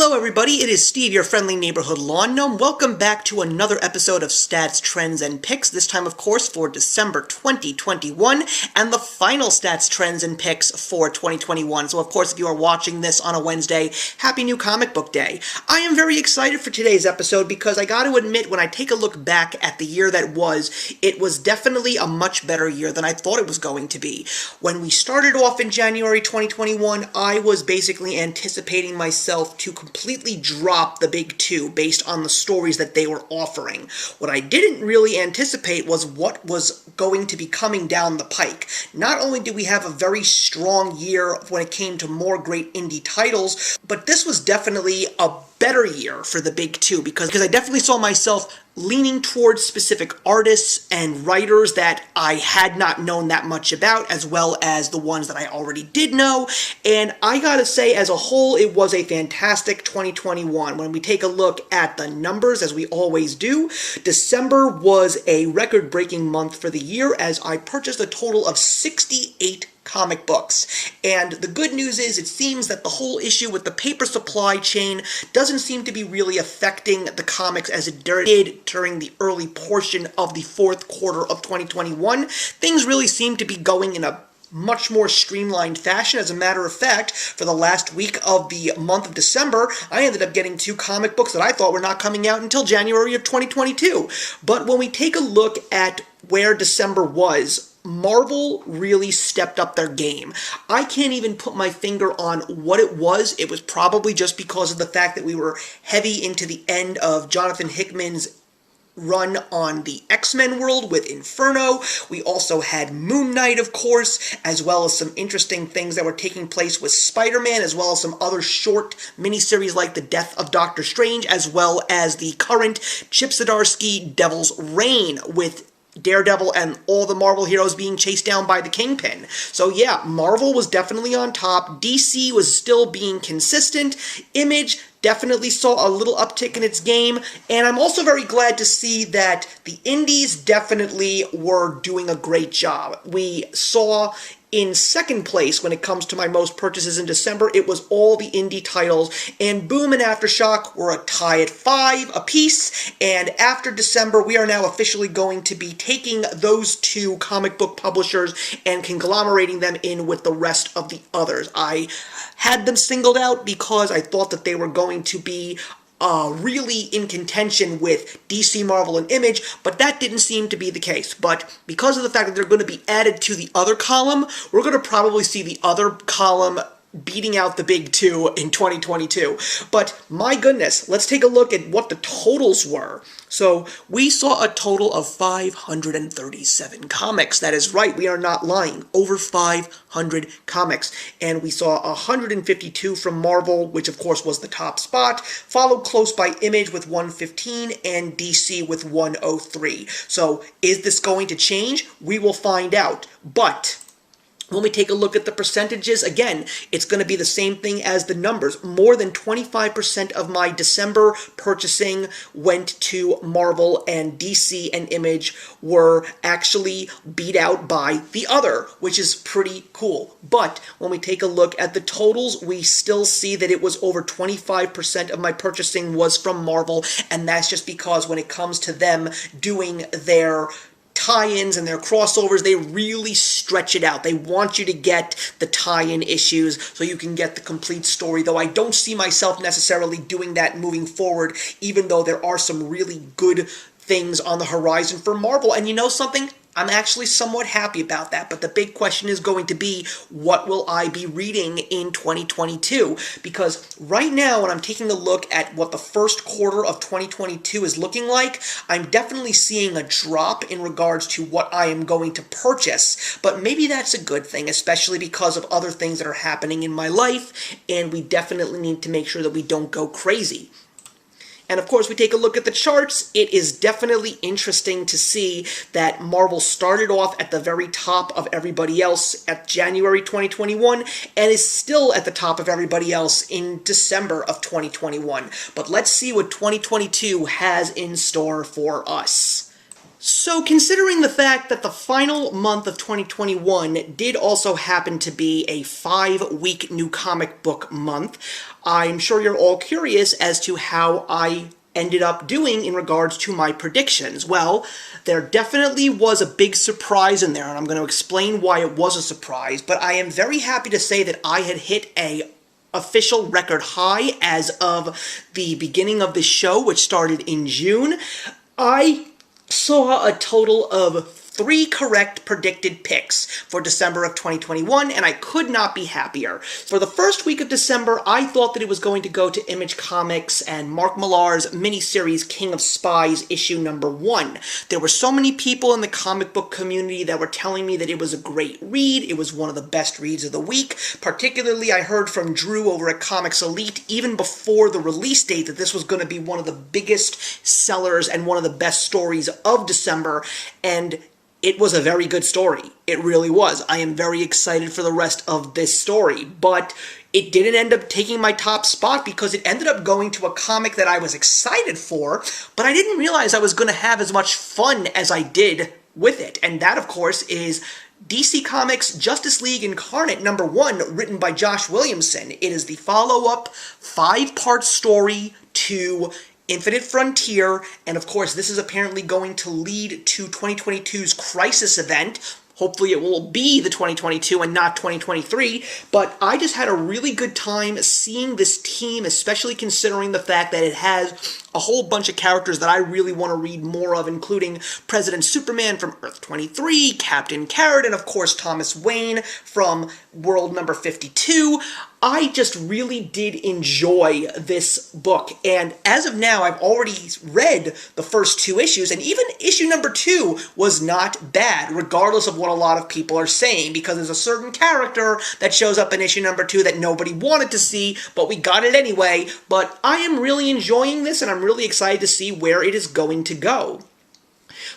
Hello everybody, it is Steve, your friendly neighborhood lawn gnome. Welcome back to another episode of Stats, Trends, and Picks, this time of course for December 2021, and the final Stats, Trends, and Picks for 2021. So of course if you are watching this on a Wednesday, happy new comic book day. I am very excited for today's episode because I gotta admit, when I take a look back at the year that was, it was definitely a much better year than I thought it was going to be. When we started off in January 2021, I was basically anticipating myself to completely drop the big two based on the stories that they were offering. What I didn't really anticipate was what was going to be coming down the pike. Not only did we have a very strong year when it came to more great indie titles, but this was definitely a better year for the big two because I definitely saw myself leaning towards specific artists and writers that I had not known that much about, as well as the ones that I already did know. And I gotta say, as a whole, it was a fantastic 2021. When we take a look at the numbers, as we always do, December was a record-breaking month for the year as I purchased a total of 68 comic books. And the good news is it seems that the whole issue with the paper supply chain doesn't seem to be really affecting the comics as it did during the early portion of the fourth quarter of 2021. Things really seem to be going in a much more streamlined fashion. As a matter of fact, for the last week of the month of December, I ended up getting 2 comic books that I thought were not coming out until January of 2022. But when we take a look at where December was, Marvel really stepped up their game. I can't even put my finger on what it was. It was probably just because of the fact that we were heavy into the end of Jonathan Hickman's run on the X-Men world with Inferno. We also had Moon Knight, of course, as well as some interesting things that were taking place with Spider-Man, as well as some other short miniseries like The Death of Doctor Strange, as well as the current Chip Zdarsky Devil's Reign with Daredevil and all the Marvel heroes being chased down by the Kingpin. So yeah, Marvel was definitely on top. DC was still being consistent. Image definitely saw a little uptick in its game, and I'm also very glad to see that the indies definitely were doing a great job. We saw in second place when it comes to my most purchases in December, it was all the indie titles, and Boom and Aftershock were a tie at 5 apiece, and after December, we are now officially going to be taking those 2 comic book publishers and conglomerating them in with the rest of the others. I had them singled out because I thought that they were going to be really in contention with DC, Marvel, and Image, but that didn't seem to be the case. But because of the fact that they're going to be added to the other column, we're going to probably see the other column beating out the big 2 in 2022. But my goodness, let's take a look at what the totals were. So we saw a total of 537 comics. That is right, we are not lying. Over 500 comics. And we saw 152 from Marvel, which of course was the top spot, followed close by Image with 115 and DC with 103. So is this going to change? We will find out. But when we take a look at the percentages, again, it's going to be the same thing as the numbers. More than 25% of my December purchasing went to Marvel, and DC and Image were actually beat out by the other, which is pretty cool. But when we take a look at the totals, we still see that it was over 25% of my purchasing was from Marvel, and that's just because when it comes to them doing their tie-ins and their crossovers, they really stretch it out. They want you to get the tie-in issues so you can get the complete story, though I don't see myself necessarily doing that moving forward, even though there are some really good things on the horizon for Marvel. And you know something? I'm actually somewhat happy about that, but the big question is going to be, what will I be reading in 2022? Because right now, when I'm taking a look at what the first quarter of 2022 is looking like, I'm definitely seeing a drop in regards to what I am going to purchase. But maybe that's a good thing, especially because of other things that are happening in my life, and we definitely need to make sure that we don't go crazy. And of course, we take a look at the charts, it is definitely interesting to see that Marvel started off at the very top of everybody else at January 2021, and is still at the top of everybody else in December of 2021. But let's see what 2022 has in store for us. So considering the fact that the final month of 2021 did also happen to be a 5-week new comic book month, I'm sure you're all curious as to how I ended up doing in regards to my predictions. Well, there definitely was a big surprise in there, and I'm going to explain why it was a surprise, but I am very happy to say that I had hit a official record high as of the beginning of the show, which started in June. I saw a total of 3 correct predicted picks for December of 2021, and I could not be happier. For the first week of December, I thought that it was going to go to Image Comics and Mark Millar's miniseries King of Spies issue number 1. There were so many people in the comic book community that were telling me that it was a great read, it was one of the best reads of the week. Particularly, I heard from Drew over at Comics Elite, even before the release date, that this was going to be one of the biggest sellers and one of the best stories of December, and it was a very good story. It really was. I am very excited for the rest of this story, but it didn't end up taking my top spot because it ended up going to a comic that I was excited for, but I didn't realize I was going to have as much fun as I did with it. And that, of course, is DC Comics Justice League Incarnate number 1, written by Josh Williamson. It is the follow-up 5-part story to Infinite Frontier, and of course this is apparently going to lead to 2022's Crisis event. Hopefully it will be the 2022 and not 2023, but I just had a really good time seeing this team, especially considering the fact that it has a whole bunch of characters that I really want to read more of, including President Superman from Earth 23, Captain Carrot, and of course Thomas Wayne from World number 52. I just really did enjoy this book, and as of now, I've already read the first 2 issues, and even issue number 2 was not bad, regardless of what a lot of people are saying, because there's a certain character that shows up in issue number 2 that nobody wanted to see, but we got it anyway. But I am really enjoying this, and I'm really excited to see where it is going to go.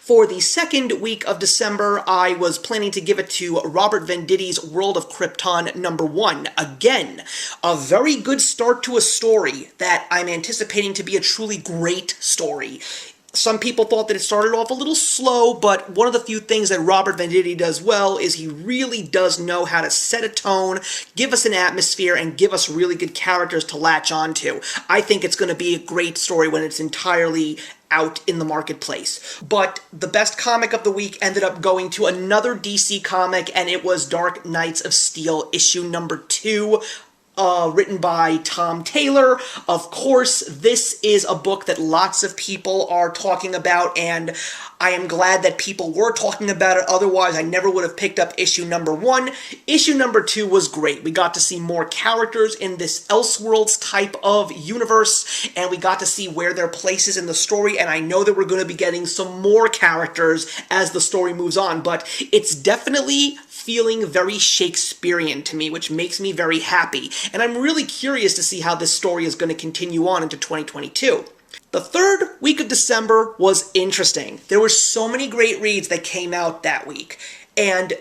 For the second week of December, I was planning to give it to Robert Venditti's World of Krypton number 1. Again, a very good start to a story that I'm anticipating to be a truly great story. Some people thought that it started off a little slow, but one of the few things that Robert Venditti does well is he really does know how to set a tone, give us an atmosphere, and give us really good characters to latch onto. I think it's going to be a great story when it's entirely out in the marketplace. But the best comic of the week ended up going to another DC comic, and it was Dark Knights of Steel issue number 2. Written by Tom Taylor. Of course, this is a book that lots of people are talking about, and I am glad that people were talking about it. Otherwise, I never would have picked up issue number 1. Issue number 2 was great. We got to see more characters in this Elseworlds type of universe, and we got to see where their place is in the story, and I know that we're going to be getting some more characters as the story moves on, but it's definitely feeling very Shakespearean to me, which makes me very happy. And I'm really curious to see how this story is going to continue on into 2022. The third week of December was interesting. There were so many great reads that came out that week, and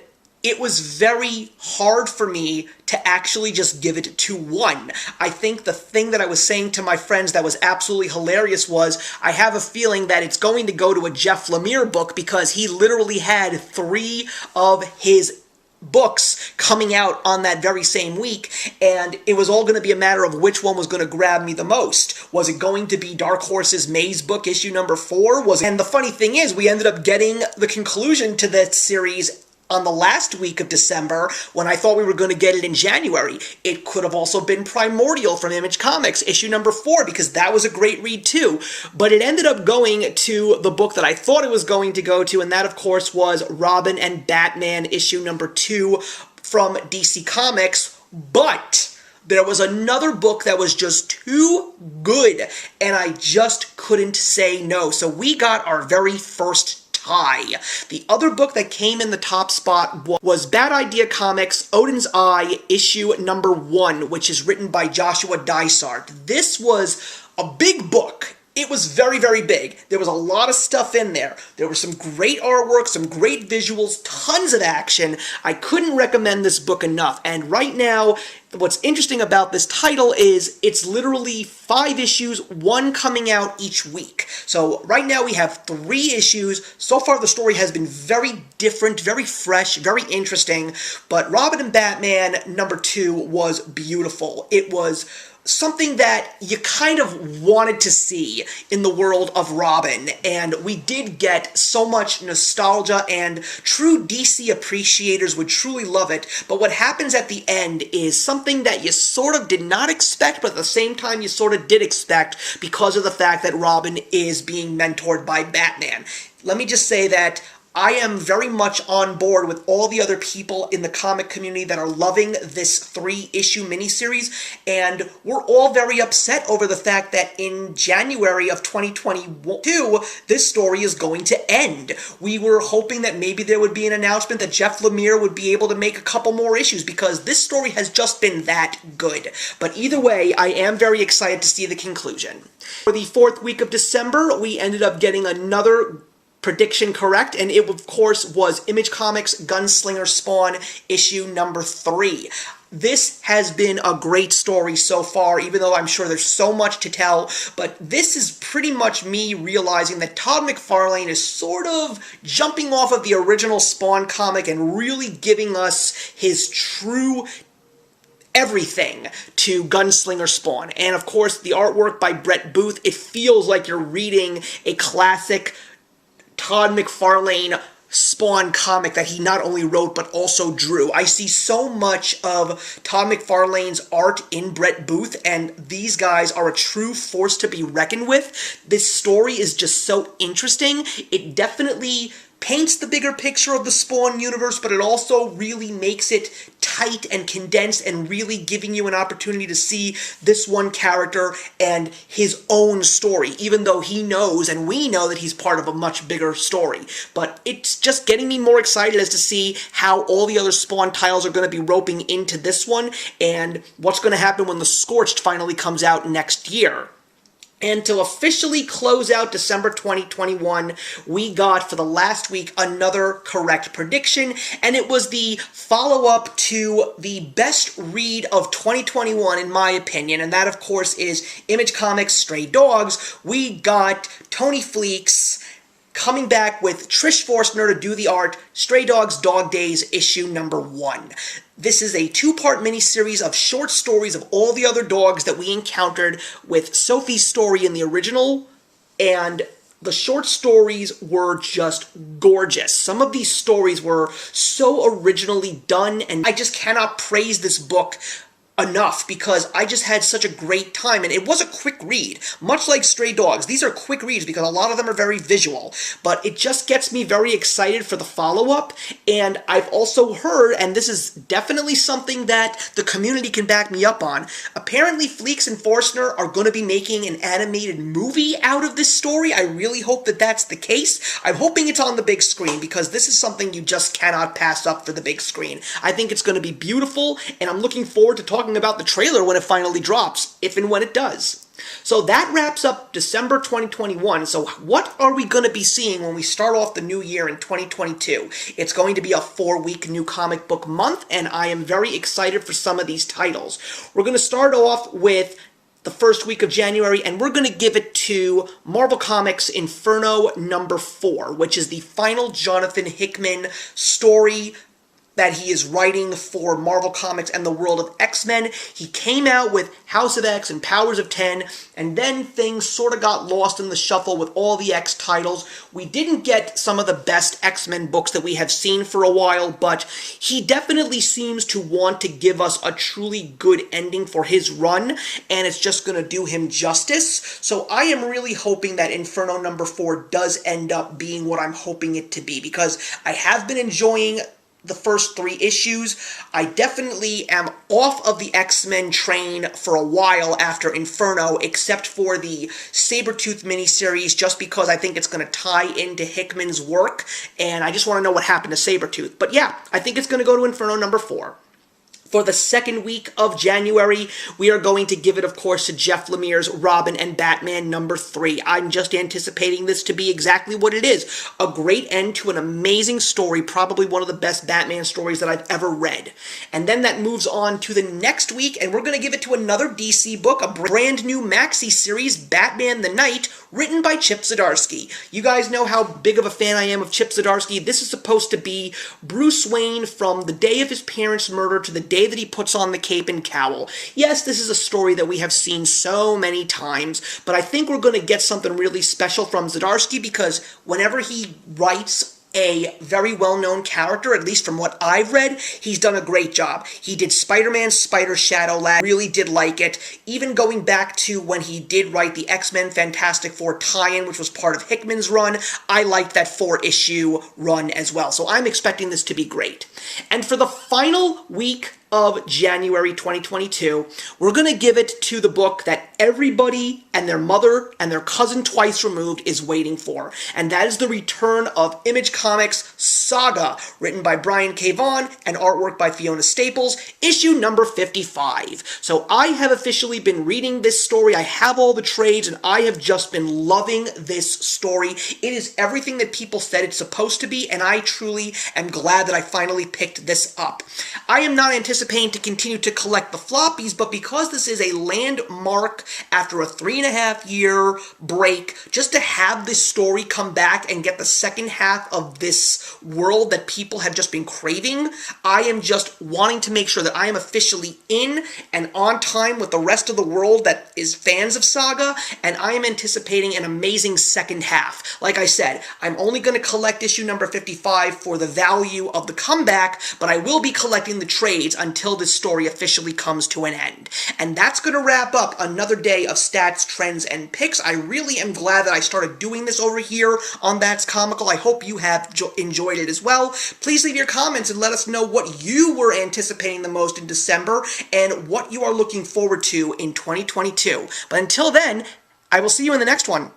it was very hard for me to actually just give it to one. I think the thing that I was saying to my friends that was absolutely hilarious was, I have a feeling that it's going to go to a Jeff Lemire book because he literally had 3 of his books coming out on that very same week, and it was all going to be a matter of which one was going to grab me the most. Was it going to be Dark Horse's Maze book issue number 4? And the funny thing is, we ended up getting the conclusion to that series on the last week of December, when I thought we were going to get it in January. It could have also been Primordial from Image Comics, issue number 4, because that was a great read too. But it ended up going to the book that I thought it was going to go to, and that, of course, was Robin and Batman, issue number 2 from DC Comics. But there was another book that was just too good, and I just couldn't say no. So we got our very first tie. The other book that came in the top spot was Bad Idea Comics, Odin's Eye, issue number 1, which is written by Joshua Dysart. This was a big book. It was very, very big. There was a lot of stuff in there. There was some great artwork, some great visuals, tons of action. I couldn't recommend this book enough. And right now, what's interesting about this title is it's literally 5 issues, one coming out each week. So right now we have 3 issues. So far the story has been very different, very fresh, very interesting. But Robin and Batman #2 was beautiful. It was something that you kind of wanted to see in the world of Robin, and we did get so much nostalgia, and true DC appreciators would truly love it. But what happens at the end is something that you sort of did not expect, but at the same time you sort of did expect, because of the fact that Robin is being mentored by Batman. Let me just say that I am very much on board with all the other people in the comic community that are loving this 3-issue miniseries, and we're all very upset over the fact that in January of 2022, this story is going to end. We were hoping that maybe there would be an announcement that Jeff Lemire would be able to make a couple more issues, because this story has just been that good. But either way, I am very excited to see the conclusion. For the 4th week of December, we ended up getting another prediction correct, and it of course was Image Comics Gunslinger Spawn issue #3. This has been a great story so far, even though I'm sure there's so much to tell, but this is pretty much me realizing that Todd McFarlane is sort of jumping off of the original Spawn comic and really giving us his true everything to Gunslinger Spawn. And of course, the artwork by Brett Booth, it feels like you're reading a classic Todd McFarlane Spawn comic that he not only wrote but also drew. I see so much of Todd McFarlane's art in Brett Booth, and these guys are a true force to be reckoned with. This story is just so interesting. It definitely paints the bigger picture of the Spawn universe, but it also really makes it tight and condensed and really giving you an opportunity to see this one character and his own story, even though he knows and we know that he's part of a much bigger story. But it's just getting me more excited as to see how all the other Spawn titles are going to be roping into this one and what's going to happen when the Scorched finally comes out next year. And to officially close out December 2021, we got, for the last week, another correct prediction, and it was the follow-up to the best read of 2021, in my opinion, and that, of course, is Image Comics Stray Dogs. We got Tony Fleecs coming back with Trish Forstner to do the art, Stray Dogs Dog Days issue #1. This is a 2-part miniseries of short stories of all the other dogs that we encountered with Sophie's story in the original, and the short stories were just gorgeous. Some of these stories were so originally done, and I just cannot praise this book enough because I just had such a great time, and it was a quick read. Much like Stray Dogs, these are quick reads because a lot of them are very visual, but it just gets me very excited for the follow-up. And I've also heard, and this is definitely something that the community can back me up on, apparently Fleecs and Forstner are going to be making an animated movie out of this story. I really hope that that's the case. I'm hoping it's on the big screen because this is something you just cannot pass up for the big screen. I think it's going to be beautiful, and I'm looking forward to talking about the trailer when it finally drops, if and when it does. So that wraps up December 2021. So what are we going to be seeing when we start off the new year in 2022? It's going to be a 4-week new comic book month, and I am very excited for some of these titles. We're going to start off with the first week of January, and we're going to give it to Marvel Comics Inferno #4, which is the final Jonathan Hickman story that he is writing for Marvel Comics and the world of X-Men. He came out with House of X and Powers of 10, and then things sort of got lost in the shuffle with all the X titles. We didn't get some of the best X-Men books that we have seen for a while, but he definitely seems to want to give us a truly good ending for his run, and it's just going to do him justice. So I am really hoping that Inferno #4 does end up being what I'm hoping it to be, because I have been enjoying the first 3 issues. I definitely am off of the X-Men train for a while after Inferno, except for the Sabretooth miniseries, just because I think it's going to tie into Hickman's work, and I just want to know what happened to Sabretooth. But yeah, I think it's going to go to Inferno #4. For the second week of January, we are going to give it, of course, to Jeff Lemire's Robin and Batman #3. I'm just anticipating this to be exactly what it is. A great end to an amazing story, probably one of the best Batman stories that I've ever read. And then that moves on to the next week, and we're going to give it to another DC book, a brand new maxi series, Batman the Knight, written by Chip Zdarsky. You guys know how big of a fan I am of Chip Zdarsky. This is supposed to be Bruce Wayne from the day of his parents' murder to the day that he puts on the cape and cowl. Yes, this is a story that we have seen so many times, but I think we're going to get something really special from Zdarsky because whenever he writes a very well-known character, at least from what I've read, he's done a great job. He did Spider-Man, Spider Shadow Lad, really did like it. Even going back to when he did write the X-Men Fantastic Four tie-in, which was part of Hickman's run, I liked that 4-issue run as well. So I'm expecting this to be great. And for the final week of January 2022, we're going to give it to the book that everybody and their mother and their cousin twice removed is waiting for, and that is the return of Image Comics Saga, written by Brian K. Vaughan and artwork by Fiona Staples, issue number 55. So I have officially been reading this story. I have all the trades, and I have just been loving this story. It is everything that people said it's supposed to be, and I truly am glad that I finally picked this up. I am not anticipating to continue to collect the floppies, but because this is a landmark after a 3.5-year break, just to have this story come back and get the second half of this world that people have just been craving, I am just wanting to make sure that I am officially in and on time with the rest of the world that is fans of Saga, and I am anticipating an amazing second half. Like I said, I'm only going to collect issue number 55 for the value of the comeback, but I will be collecting the trades until this story officially comes to an end. And that's going to wrap up another day of stats, trends, and picks. I really am glad that I started doing this over here on That's Comical. I hope you have enjoyed it as well. Please leave your comments and let us know what you were anticipating the most in December and what you are looking forward to in 2022. But until then, I will see you in the next one.